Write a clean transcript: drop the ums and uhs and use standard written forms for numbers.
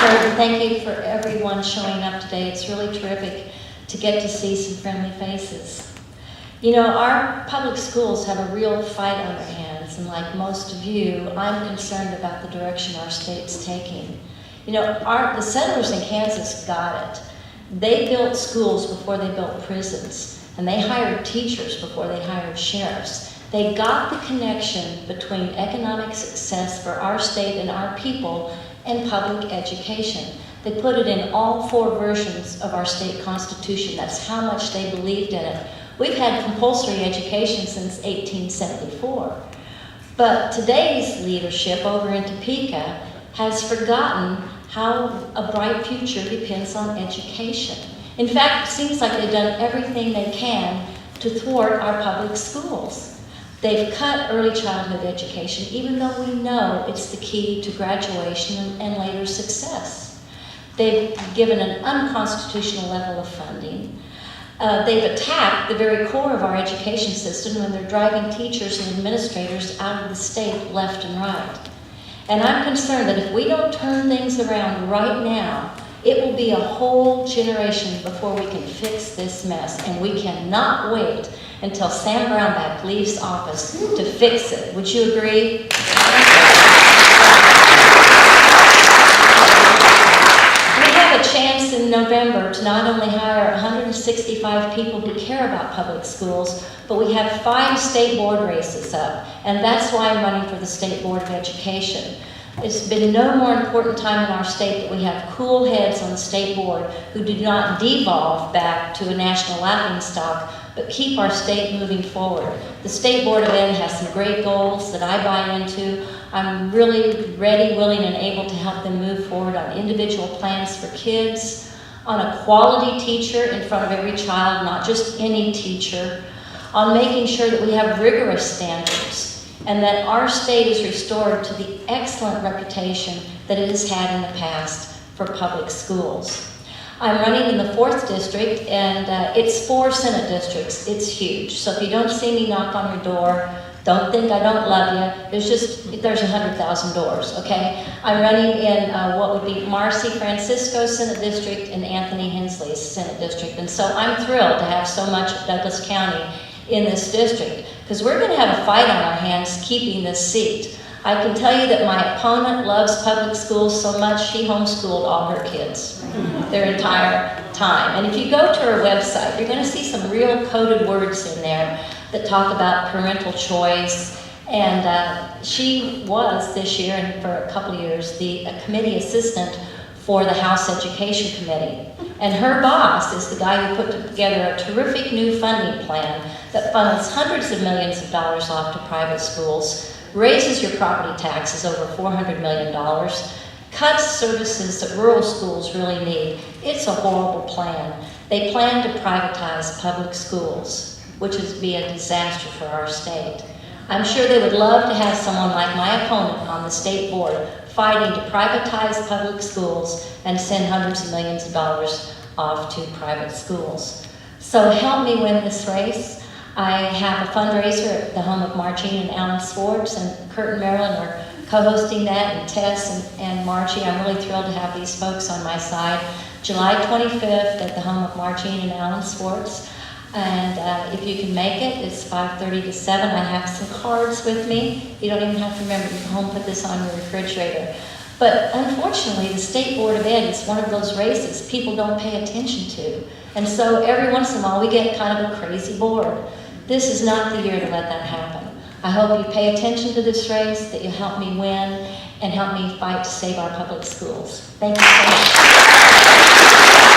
Kurt. Thank you for everyone showing up today. It's really terrific to get to see some friendly faces. You know, our public schools have a real fight on their hands, and like most of you, I'm concerned about the direction our state's taking. You know, the settlers in Kansas got it. They built schools before they built prisons, and they hired teachers before they hired sheriffs. They got the connection between economic success for our state and our people and public education. They put it in all 4 versions of our state constitution. That's how much they believed in it. We've had compulsory education since 1874. But today's leadership over in Topeka has forgotten how a bright future depends on education. In fact, it seems like they've done everything they can to thwart our public schools. They've cut early childhood education, even though we know it's the key to graduation and later success. They've given an unconstitutional level of funding. They've attacked the very core of our education system when they're driving teachers and administrators out of the state left and right. And I'm concerned that if we don't turn things around right now, it will be a whole generation before we can fix this mess. And we cannot wait until Sam Brownback leaves office to fix it. Would you agree? A chance in November to not only hire 165 people who care about public schools, but we have 5 state board races up, and that's why I'm running for the State Board of Education. It's been no more important time in our state that we have cool heads on the state board who do not devolve back to a national laughingstock, but keep our state moving forward. The State Board of Ed has some great goals that I buy into. I'm really ready, willing, and able to help them move forward on individual plans for kids, on a quality teacher in front of every child, not just any teacher, on making sure that we have rigorous standards, and that our state is restored to the excellent reputation that it has had in the past for public schools. I'm running in the 4th district, and it's 4 Senate districts. It's huge. So if you don't see me knock on your door, don't think I don't love you. There's 100,000 doors, okay? I'm running in what would be Marcy Francisco Senate District and Anthony Hensley's Senate District. And so I'm thrilled to have so much of Douglas County in this district, because we're going to have a fight on our hands keeping this seat. I can tell you that my opponent loves public schools so much, she homeschooled all her kids their entire time. And if you go to her website, you're going to see some real coded words in there that talk about parental choice. And she was this year, and for a couple of years, the committee assistant for the House Education Committee. And her boss is the guy who put together a terrific new funding plan that funnels hundreds of millions of dollars off to private schools, raises your property taxes over $400 million, cuts services that rural schools really need. It's a horrible plan. They plan to privatize public schools, which would be a disaster for our state. I'm sure they would love to have someone like my opponent on the state board fighting to privatize public schools and send hundreds of millions of dollars off to private schools. So help me win this race. I have a fundraiser at the home of Margie and Alan Swartz, and Kurt and Marilyn are co-hosting that, and Tess and Margie. I'm really thrilled to have these folks on my side. July 25th at the home of Margie and Alan Swartz. And if you can make it, it's 5:30 to 7. I have some cards with me. You don't even have to remember. You can home put this on your refrigerator. But unfortunately, the State Board of Ed is one of those races people don't pay attention to. And so every once in a while, we get kind of a crazy board. This is not the year to let that happen. I hope you pay attention to this race, that you help me win, and help me fight to save our public schools. Thank you so much.